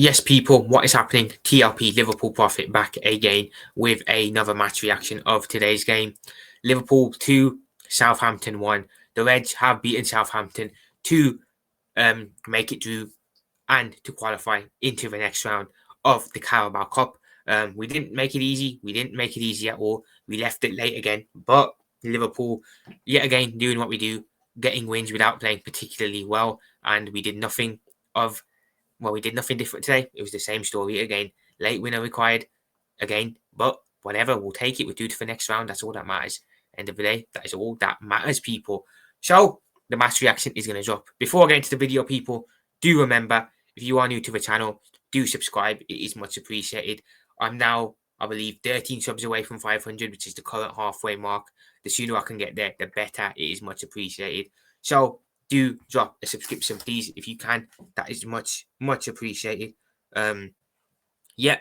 Yes, people, what is happening? TLP Liverpool Profit back again with another match reaction of today's game. Liverpool 2, Southampton 1. The Reds have beaten Southampton to make it through and to qualify into the next round of the Carabao Cup. We didn't make it easy. We didn't make it easy at all. We left it late again. But Liverpool, yet again, doing what we do, getting wins without playing particularly well. And we did nothing of we did nothing different today. It was the same story again. Late winner required again, but whatever, we'll take it. We're due to the next round. That's all that matters. End of the day, that is all that matters, people. So the match reaction is going to drop. Before I get into the video, people, do remember, if you are new to the channel, do subscribe. It is much appreciated. I'm now, I believe, 13 subs away from 500, which is the current halfway mark. The sooner I can get there, the better. It is much appreciated. So do drop a subscription, please, if you can. That is much appreciated. Yeah,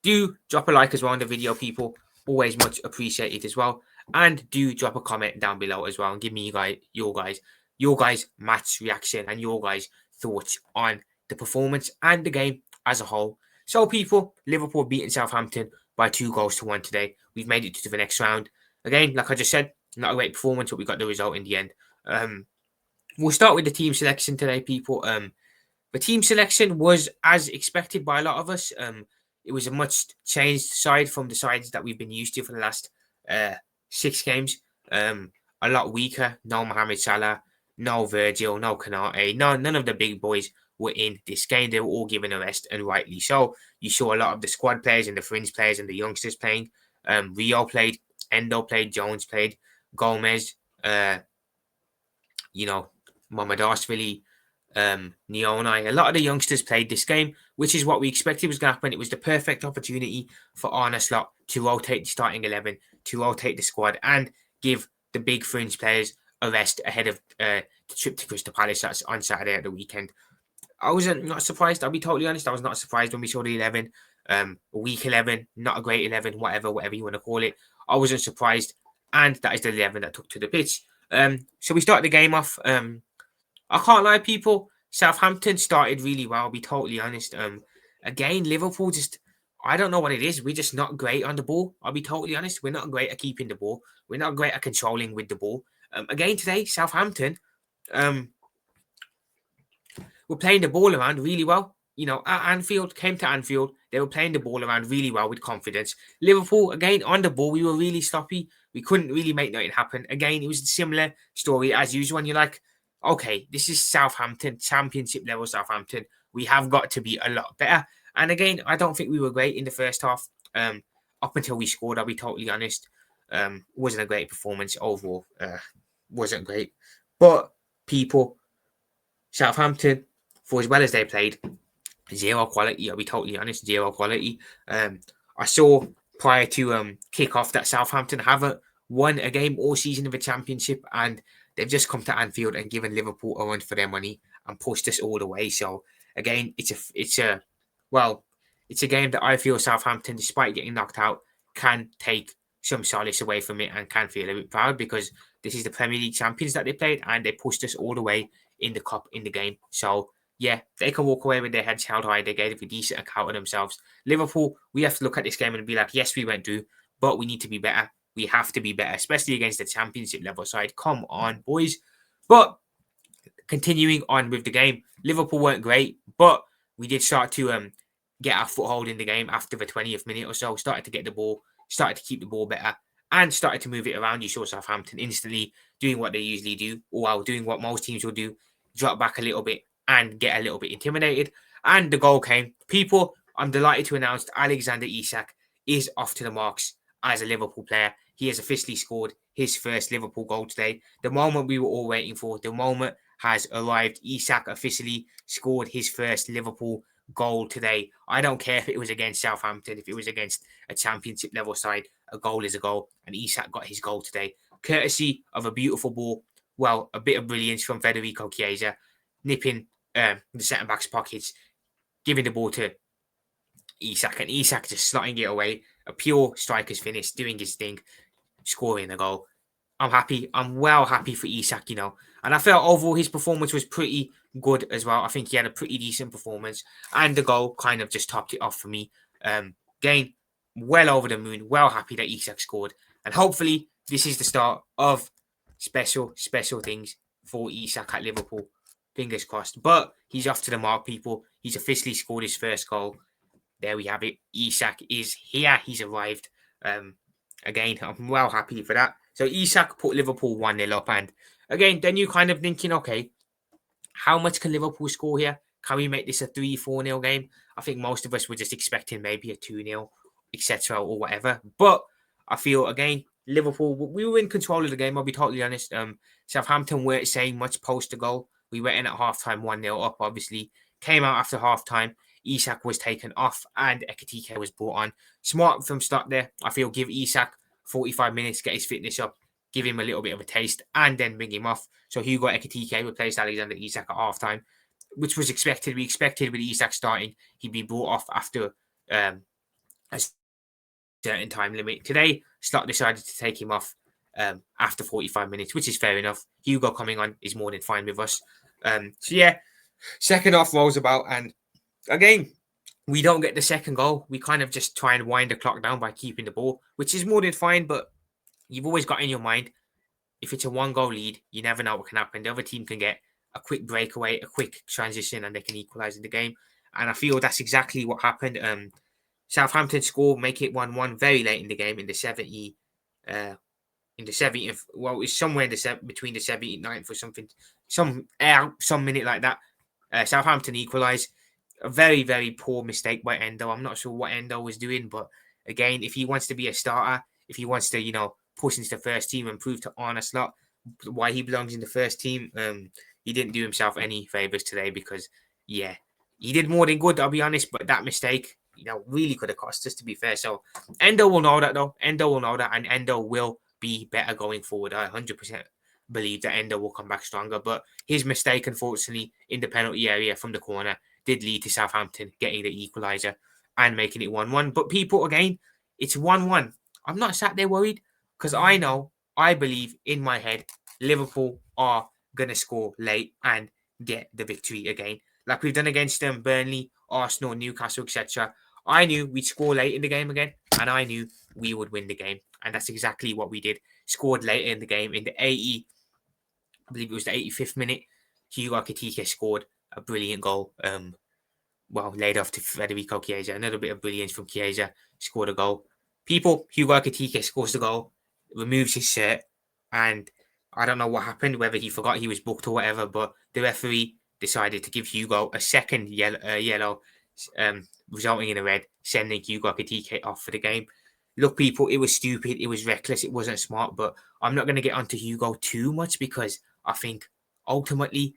do drop a like as well on the video, people. Always much appreciated as well. And do drop a comment down below as well and give me your guys match reaction and your guys thoughts on the performance and the game as a whole. So, people, Liverpool beating Southampton by 2-1 today. We've made it to the next round. Again, like I just said, not a great performance, but we got the result in the end. We'll start with the team selection today, people. The team selection was as expected by a lot of us. It was a much changed side from the sides that we've been used to for the last 6 games. A lot weaker. No Mohamed Salah, no Virgil, no Kanate. None of the big boys were in this game. They were all given a rest, and rightly so. You saw a lot of the squad players and the fringe players and the youngsters playing. Rio played, Endo played, Jones played, Gomez, Mohamedashvili, Neonai. A lot of the youngsters played this game, which is what we expected was going to happen. It was the perfect opportunity for Arne Slot to rotate the starting 11, to rotate the squad, and give the big fringe players a rest ahead of the trip to Crystal Palace on Saturday at the weekend. I wasn't not surprised. I'll be totally honest. I was not surprised when we saw the 11, week 11, not a great 11, whatever you want to call it. I wasn't surprised, and that is the 11 that took to the pitch. So we started the game off. I can't lie, people. Southampton started really well. I'll be totally honest. Again, Liverpool just, I don't know what it is. We're just not great on the ball. I'll be totally honest. We're not great at keeping the ball. We're not great at controlling with the ball. Again today, Southampton, were playing the ball around really well. You know, at Anfield, came to Anfield, they were playing the ball around really well with confidence. Liverpool, again, on the ball, we were really sloppy. We couldn't really make nothing happen. Again, it was a similar story as usual. And you're like, okay, this is Southampton, championship level Southampton. We have got to be a lot better. And again, I don't think we were great in the first half. Up until we scored, I'll be totally honest. Wasn't a great performance overall. Wasn't great. But people, Southampton, for as well as they played, zero quality. I'll be totally honest, zero quality. I saw prior to kick off that Southampton haven't won a game all season of a championship, and they've just come to Anfield and given Liverpool a run for their money and pushed us all the way. So again, it's a game that I feel Southampton, despite getting knocked out, can take some solace away from it and can feel a bit proud, because this is the Premier League champions that they played and they pushed us all the way in the cup, in the game. So yeah, they can walk away with their heads held high. They gave a decent account of themselves. Liverpool, we have to look at this game and be like, yes, we went through, but we need to be better. We have to be better, especially against the championship level side. Come on, boys. But continuing on with the game, Liverpool weren't great, but we did start to get our foothold in the game after the 20th minute or so. Started to get the ball, started to keep the ball better, and started to move it around. You saw Southampton instantly doing what they usually do, or doing what most teams will do, drop back a little bit and get a little bit intimidated. And the goal came. People, I'm delighted to announce that Alexander Isak is off to the marks as a Liverpool player. He has officially scored his first Liverpool goal today. The moment we were all waiting for, the moment has arrived. Isak officially scored his first Liverpool goal today. I don't care if it was against Southampton, if it was against a championship level side, a goal is a goal. And Isak got his goal today, courtesy of a beautiful ball. Well, a bit of brilliance from Federico Chiesa, nipping the centre-back's pockets, giving the ball to Isak, and Isak just slotting it away. A pure striker's finish, doing his thing, scoring a goal. I'm happy. I'm well happy for Isak, And I felt overall his performance was pretty good as well. I think he had a pretty decent performance. And the goal kind of just topped it off for me. Again, well over the moon. Well happy that Isak scored. And hopefully this is the start of special things for Isak at Liverpool. Fingers crossed. But he's off to the mark, people. He's officially scored his first goal. There we have it. Isak is here. He's arrived. Again, I'm well happy for that. So Isak put Liverpool 1-0 up. And again, then you're kind of thinking, okay, how much can Liverpool score here? Can we make this a 3-4-0 game? I think most of us were just expecting maybe a 2-0, etc. or whatever. But I feel, again, Liverpool, we were in control of the game, I'll be totally honest. Southampton weren't saying much post the goal. We went in at halftime 1-0 up, obviously. Came out after halftime. Isak was taken off and Ekitike was brought on. Smart from start there. I feel give Isak 45 minutes, get his fitness up, give him a little bit of a taste, and then bring him off. So Hugo Ekitike replaced Alexander Isak at halftime, which was expected. We expected with Isak starting, he'd be brought off after a certain time limit. Today, Slot decided to take him off after 45 minutes, which is fair enough. Hugo coming on is more than fine with us. So yeah, second half rolls about, and again, we don't get the second goal. We kind of just try and wind the clock down by keeping the ball, which is more than fine, but you've always got in your mind, if it's a 1-goal lead, you never know what can happen. The other team can get a quick breakaway, a quick transition, and they can equalise in the game. And I feel that's exactly what happened. Southampton score, make it 1-1 very late in the game, in the 70th. Well, it's somewhere between the 79th or something, some minute like that. Southampton equalise. A very, very poor mistake by Endo. I'm not sure what Endo was doing, but again, if he wants to be a starter, if he wants to, push into the first team and prove to Arne Slot why he belongs in the first team, he didn't do himself any favours today because, yeah, he did more than good, I'll be honest, but that mistake, really could have cost us, to be fair. So Endo will know that, though. Endo will know that, and Endo will be better going forward. I 100% believe that Endo will come back stronger, but his mistake, unfortunately, in the penalty area from the corner did lead to Southampton getting the equaliser and making it 1-1. But people, again, it's 1-1. I'm not sat there worried because I believe in my head, Liverpool are going to score late and get the victory again. Like we've done against them, Burnley, Arsenal, Newcastle, etc. I knew we'd score late in the game again, and I knew we would win the game. And that's exactly what we did. Scored later in the game in the I believe it was the 85th minute. Hugo Ekitike scored a brilliant goal. Laid off to Federico Chiesa. Another bit of brilliance from Chiesa. Scored a goal. People, Hugo Ekitike scores the goal, removes his shirt, and I don't know what happened, whether he forgot he was booked or whatever, but the referee decided to give Hugo a second yellow, resulting in a red, sending Hugo Ekitike off for the game. Look, people, it was stupid. It was reckless. It wasn't smart, but I'm not going to get onto Hugo too much because I think ultimately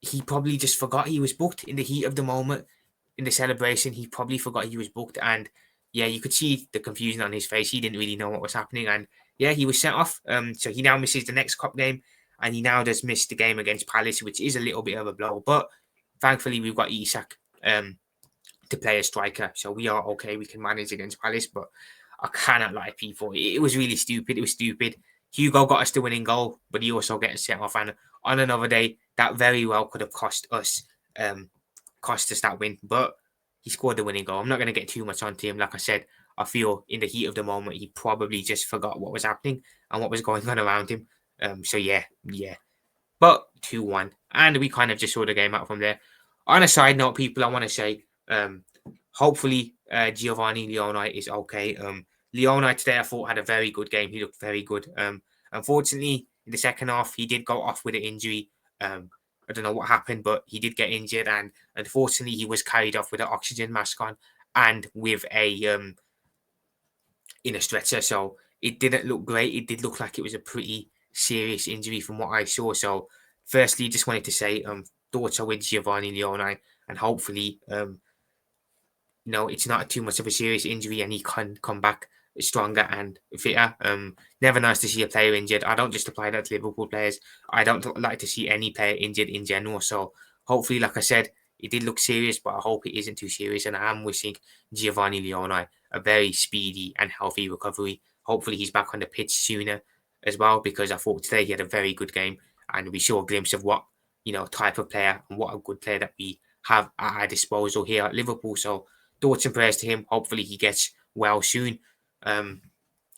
he probably just forgot he was booked in the heat of the moment. In the celebration, he probably forgot he was booked. And yeah, you could see the confusion on his face. He didn't really know what was happening. And yeah, he was sent off. So he now misses the next cup game. And he now does miss the game against Palace, which is a little bit of a blow. But thankfully, we've got Isak to play a striker. So we are okay. We can manage against Palace. But I cannot lie, people. It was really stupid. It was stupid. Hugo got us the winning goal, but he also gets sent off. And on another day, that very well could have cost us that win. But he scored the winning goal. I'm not going to get too much onto him. Like I said, I feel in the heat of the moment, he probably just forgot what was happening and what was going on around him. So yeah. But 2-1. And we kind of just saw the game out from there. On a side note, people, I want to say, hopefully Giovanni Leoni is okay. Leoni today, I thought, had a very good game. He looked very good. Unfortunately, in the second half, he did go off with an injury. I don't know what happened, but he did get injured, and unfortunately, he was carried off with an oxygen mask on and with a in a stretcher. So it didn't look great. It did look like it was a pretty serious injury from what I saw. So, firstly, just wanted to say, thoughts are with Giovanni Leoni, and hopefully, it's not too much of a serious injury, and he can come back stronger and fitter. Never nice to see a player injured. I don't just apply that to Liverpool players. I don't like to see any player injured in general. So hopefully, like I said, it did look serious, but I hope it isn't too serious. And I am wishing Giovanni Leoni a very speedy and healthy recovery. Hopefully, he's back on the pitch sooner as well, because I thought today he had a very good game, and we saw a glimpse of what type of player and what a good player that we have at our disposal here at Liverpool. So thoughts and prayers to him. Hopefully he gets well soon. Um,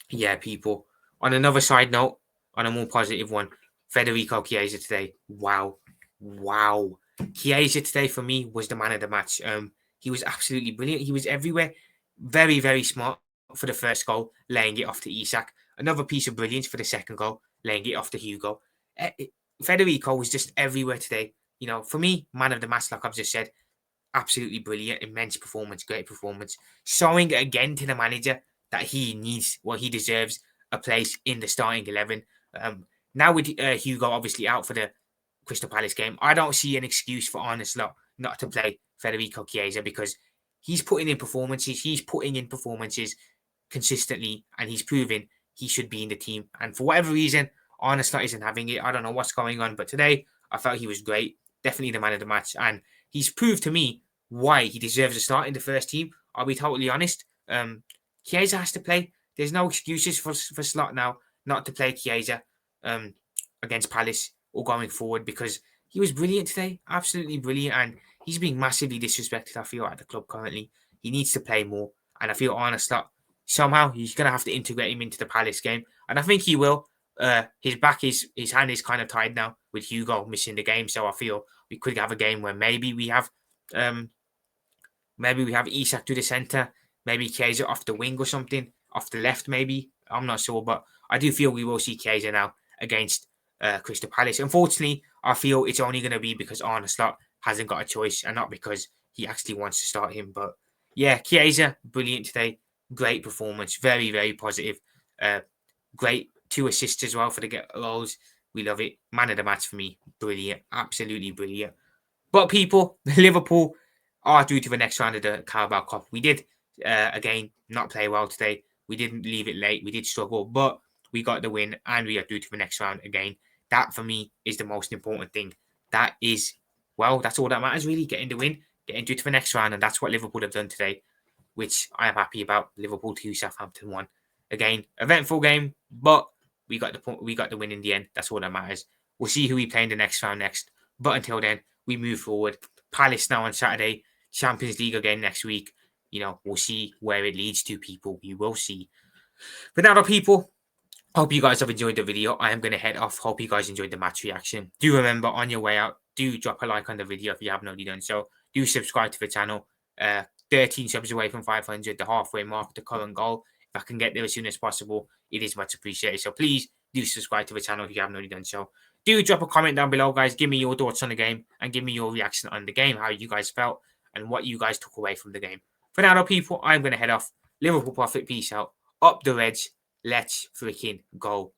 yeah, people. On another side note, on a more positive one, Federico Chiesa today. Wow, wow. Chiesa today for me was the man of the match. He was absolutely brilliant. He was everywhere. Very, very smart for the first goal, laying it off to Isak. Another piece of brilliance for the second goal, laying it off to Hugo. Federico was just everywhere today. For me, man of the match, like I've just said, absolutely brilliant, immense performance, great performance. Showing again to the manager that he needs, he deserves a place in the starting 11. Now with Hugo obviously out for the Crystal Palace game, I don't see an excuse for Arne Slot not to play Federico Chiesa, because he's putting in performances. He's putting in performances consistently, and he's proven he should be in the team. And for whatever reason, Arne Slot isn't having it. I don't know what's going on, but today I felt he was great. Definitely the man of the match, and he's proved to me why he deserves a start in the first team. I'll be totally honest. Chiesa has to play. There's no excuses for Slot now not to play Chiesa against Palace or going forward, because he was brilliant today. Absolutely brilliant. And he's being massively disrespected, I feel, at the club currently. He needs to play more. And I feel Arne Slot, somehow he's going to have to integrate him into the Palace game. And I think he will. His hand is kind of tied now with Hugo missing the game. So I feel we could have a game where maybe we have Isak to the centre, maybe Chiesa off the wing or something, off the left maybe. I'm not sure, but I do feel we will see Chiesa now against Crystal Palace. Unfortunately, I feel it's only going to be because Arne Slot hasn't got a choice and not because he actually wants to start him. But yeah, Chiesa, brilliant today. Great performance. Very, very positive. Great 2 assists as well for the goals. We love it. Man of the match for me. Brilliant. Absolutely brilliant. But people, Liverpool are due to the next round of the Carabao Cup. We did, again, not play well today. We didn't leave it late. We did struggle, but we got the win and we are due to the next round again. That, for me, is the most important thing. That's all that matters, really. Getting the win, getting due to the next round, and that's what Liverpool have done today, which I am happy about. Liverpool 2, Southampton 1. Again, eventful game, but we got the win in the end. That's all that matters. We'll see who we play in the next round next. But until then, we move forward. Palace now on Saturday. Champions League again next week. We'll see where it leads to, people. We will see. But now, people, hope you guys have enjoyed the video. I am going to head off. Hope you guys enjoyed the match reaction. Do remember, on your way out, do drop a like on the video if you haven't already done so. Do subscribe to the channel. 13 subs away from 500, the halfway mark, the current goal. If I can get there as soon as possible, it is much appreciated. So please do subscribe to the channel if you haven't already done so. Do drop a comment down below, guys. Give me your thoughts on the game and give me your reaction on the game, how you guys felt and what you guys took away from the game. For now, people, I'm going to head off. Liverpool profit. Peace out. Up the Reds. Let's freaking go.